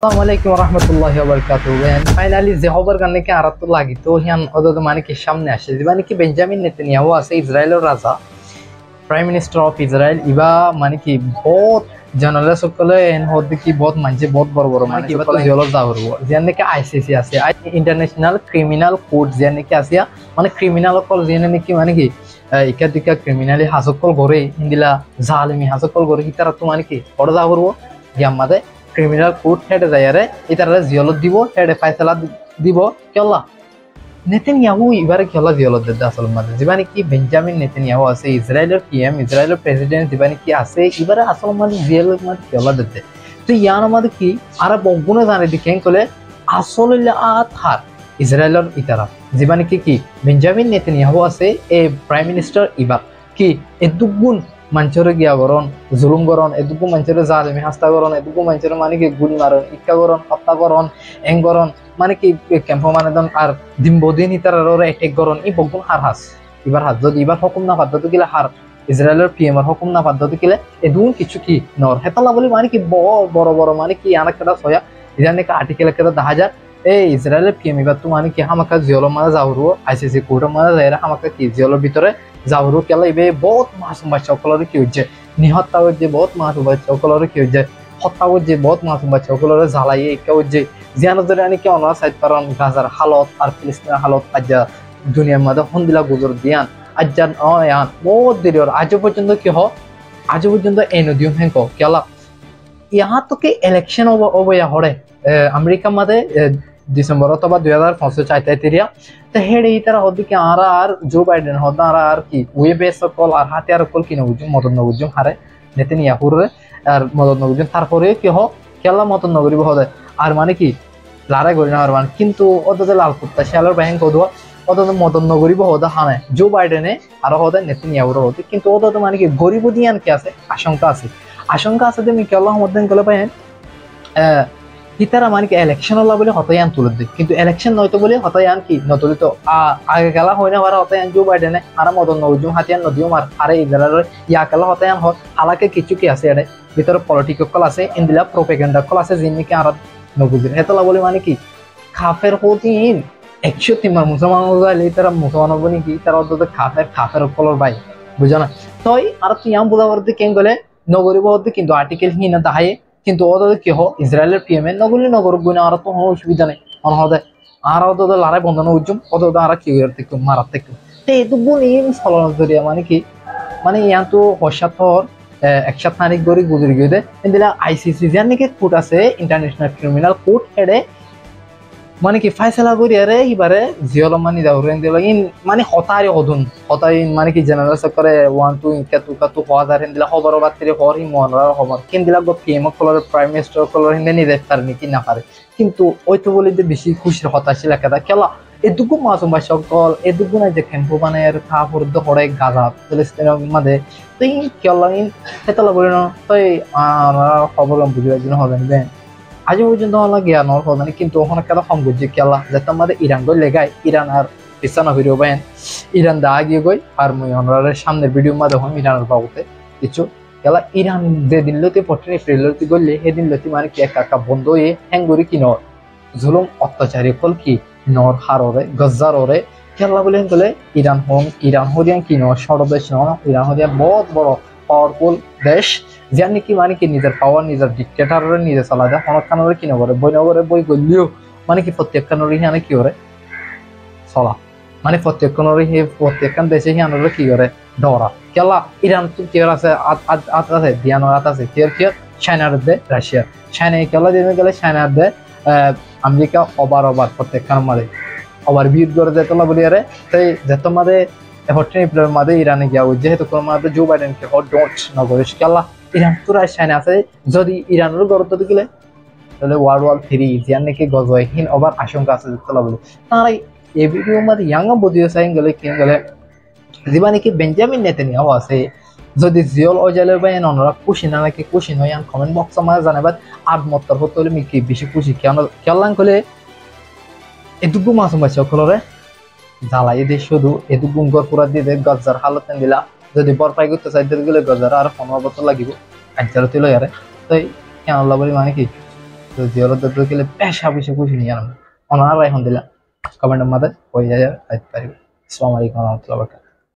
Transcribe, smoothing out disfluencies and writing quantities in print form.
আসসালামু আলাইকুম রহমতুল্লাহি ওয়া বারাকাতুহু। ফাইনালি যে খবর কারণে কি আরাত লাগি তো হিয়ান ওদের মানে কি সামনে আসে যে মানে কি বেঞ্জামিন নেতানিয়াহু আছে ইসরায়েলের রাজা প্রাইম মিনিস্টার অফ ইসরায়েল ইবা মানে কি বহুত জনলে সকলে এন হদ কি বহুত মানছে বহুত বড় বড় মানে কি বাত জেলত যাওরব যেন নাকি আইসিসি আছে ইন্টারন্যাশনাল ক্রিমিনাল কোর্ট যেন নাকি আসিয়া মানে ক্রিমিনাল কল যেন নাকি মানে কি ইকা ক্রিমিনালি হাসকল করে ইন্দিলা জালিমি হাসকল করে হিতারা তো মানে কি বড় যাওরব গিয়ামাদে ক্রিমিনাল কোর্ট হেডে যায়ারে ইতারা জিয়লত দিব হেডে ফাইসালা দিব কেলা নেতানিয়াহু এবারে খেলা জিয়লত দেদে আসল মাঝে যেবানি কি বেঞ্জামিন নেতানিয়াহু আছে ইসরায়েলের পিএম ইসরায়েলের প্রেসিডেন্ট যেবানি কি আছে এবারে আসল মাঝে জিয়লত মাঝে খেলা দেদে তো ইয়ার মাঝে কি আর বগুনে জানে দিকে কলে আসল থার ইসরায়েলের ইতারা যেবানি কি বেঞ্জামিন নেতানিয়াহু আছে এ প্রাইম মিনিস্টার ইবা কি এদুগুণ মানুষের গিয়া গরণ জুলুম গরণ এদুকু মানুষের জালিমি হাস্তা গরণ এদুকু মানুষের মানে কি গুলি মারণ ইক্কা গরণ হত্যা গরণ এং গরণ মানে কি ক্যাম্প মানে আর দিন ইতার এটেক গরণ ই বগুন হার হাস এবার হাত যদি এবার হুকুম না পদ্ধতি গেলে হার ইসরায়েলের পিএম এর হুকুম না পদ্ধতি গেলে এদুন কিছু কি নর হেতলা বলি মানে কি বড় বড় মানে কি আনাকেটা সয়া ইজান নাকি আর্টিকেল একটা দেখা যায় এই ইসরায়েলের পিএম এবার তো মানে কি হামাকা জিওলো মানে যাওরু আইসিসি কোর্টের মানে যাই হামাকা কি জিওলোর ভিতরে যাওরু কেলা ইবে বহুত মাসুম বাচ্চা সকলের কি হচ্ছে নিহত্যা হচ্ছে বহুত মাসুম বাচ্চা সকলের কি হচ্ছে হত্যা হচ্ছে বহুত মাসুম বাচ্চা সকলের জ্বালাইয়ে কেউ হচ্ছে জিয়ানো ধরে আনি কেউ না সাইড কারণ গাজার হালত আর ফিলিস্তিনের হালত আজ্জা দুনিয়ার মধ্যে হন্দিলা গুজর দিয়ান আজ্জান অয়ান বহুত দেরি আজও পর্যন্ত কি হ আজও পর্যন্ত এই নদীও হেঙ্ক কেলা ইহা তো কি ইলেকশন অবয়া হরে আমেরিকার মধ্যে ডিসেম্বর অথবা 2025 তো হেডে তারা হদিকে আর জো বাইডেন হদ আর কি ওয়েবে সকল আর হাতিয়ার কল কিনে বুঝুম মদন নবুজুম হারে নেতানিয়াহুর আর মদন নবুজুম তারপরে কি হ কেলা মদন নগরী হদে আর মানে কি লড়াই করি না আর মানে কিন্তু ওদের লাল কুত্তা শিয়ালের বাহিন কদুয়া ওদের মদন নগরী হদে হানে জো বাইডেনে আর হদে নেতানিয়াহুর হদে কিন্তু ওদের মানে কি গরিব দিয়ান কি আছে আশঙ্কা আছে যে কেলা মধ্যে গেলে পাইন হিতারা মানে কি ইলেকশন হলা বলে হতায়ান তুলে দিই কিন্তু ইলেকশন নয়তো বলে হতায়ান কি নতুলিত আগে খেলা হয় না হতায়ান জো বাইডেনে আর মদন নজুম হাতিয়ান নদীও মার আরে ইসরায়েলের ইয়া খেলা হতায়ান হয় হালাকে কিছু কি আছে এর ভিতরে পলিটিক্যাল কল আছে ইন্দিলা প্রোপাগান্ডা কল আছে যিনি কি আর নবুজির হেতলা বলে মানে কি খাফের হতিন 103 বার মুসলমান যাইলে তারা মুসলমান হবে নাকি তারা অন্তত খাফের কলর বাই বুঝা না তই আর তুই আম বুঝা করতে কেন গেলে নগরী বলতে কিন্তু আর্টিকেল হি না দাহায়ে কিন্তু ওদের কি হ ইসরায়েলের পিএম এর নগর গুণে আর তো কোনো অসুবিধা নেই মনে হবে আর ওদের লড়াই বন্ধ না উজ্জম ওদের আর কি দেখতো মারার থেকে তো এটুকু নিয়ে ফলন জরিয়া মানে কি মানে ইয়ান তো হসাথর একসাথ নানিক গড়ি গুজরি গিয়ে দেয় কিন্তু আইসিসি যার নাকি কোর্ট আছে ইন্টারন্যাশনাল ক্রিমিনাল কোর্ট হেডে মানে কি ফাইসলা করি আরে এবারে জিওল মানে যাও রেন দিল ইন মানে হতারে অধুন হতাই মানে কি জেনারেল করে 1 2 কাতু হওয়া যায় দিলা খবর বাতিরে হর হি মনরার খবর কিন দিলা গো পিএম কলর প্রাইম মিনিস্টার কলর হিন্দে নি দেখতার নি কি না পারে কিন্তু ওই তো বলি যে বেশি খুশির হতাশিলা কেদা খেলা এটুকু মাসুম বা সকল এটুকু না যে ক্যাম্পো মানে কাপড় ধরে গাজা ফিলিস্তিনের মধ্যে তো এই কেলা ইন হেতলা বলি না তো খবর বুঝিবার জন্য হবে না আজ পর্যন্ত আমার জ্ঞান নর মানে কিন্তু ওখানে কেন কম করছে কেলা যাতে আমাদের ইরান গই লেগাই ইরান আর পিছানো ভিডিও পাইন ইরান দা আগিয়ে গই আর মুই অনরারের সামনের ভিডিও মা দেখুন ইরানের বাবুতে কিছু কেলা ইরান যে দিন লতি 14 এপ্রিল লতি গলে সেদিন লতি মানে কি একা বন্ধ হয়ে হ্যাঙ্গুরি কি নর জুলুম অত্যাচারী ফল কি নর হাররে গজ্জাররে কেলা বলে গেলে ইরান হরিয়ান কি নর সরদেশ নয় ইরান হরিয়া বহুত বড় পাওয়ারফুল দেশ যার নাকি মানে কি নিজের পাওয়ার নিজের ডিক্টেটারের নিজে চালা যায় হনকানোরে কি নগরে বই নগরে বই গলিও মানে কি প্রত্যেকখানোর হিয়ানে কি করে চলা মানে প্রত্যেকখান দেশে হিয়ানোরে কি করে ডরা কেলা ইরান তো কি আছে আছে দিয়ানোর আছে কি চায়নার দে রাশিয়া চায়না কেলা দিয়ে গেলে চায়নার দে আমেরিকা ওভার প্রত্যেকখান মারে ওভার ভিড় করে দেয় তোলা বলি আরে তাই যেত মারে 14 এপ্রিলের মাঝে ইরানে গিয়া যেহেতু কোনো মাঝে জো বাইডেনকে ডোট নগরিস কেলা ইরান তোরা চায়না আছে যদি ইরানের গড়ত দিলে তাহলে ওয়ার্ল্ড 3 জিয়ান নাকি গজওয়াহীন ওভার আশঙ্কা আছে তোলা বলে তারাই এই ভিডিও মাঝে ইয়াং বুঝিয়ে চাইন গেলে কি গেলে যেবা নাকি বেঞ্জামিন নেতানিয়াহু আছে যদি জিওল ওজালের বাইন অনরা খুশি না নাকি খুশি নয় কমেন্ট বক্সে মাঝে জানাবেন আর মত্তর হতে হলে কি বেশি খুশি কেন কেলাং কলে এটুকু মাসুম আছে সকলরে জ্বালাই দিয়ে শুধু এটুকু গড় পুরা দিয়ে দেয় গজ্জার হালতেন দিলা যদি বরফাই করতে চাই গেলে গজার আর 15 বছর লাগিব কার্যালয় লই আরে তাই কেন বলি মানে কি তো জিয়ারত তো গেলে পেশা পয়সা কিছু নিয়ে আনবো অনার এখন দিলাম কমেন্টের মাথায় হয়ে যায় আসসালামু আলাইকুম ওয়া রাহমাতুল্লাহি ওয়া বারাকাতুহু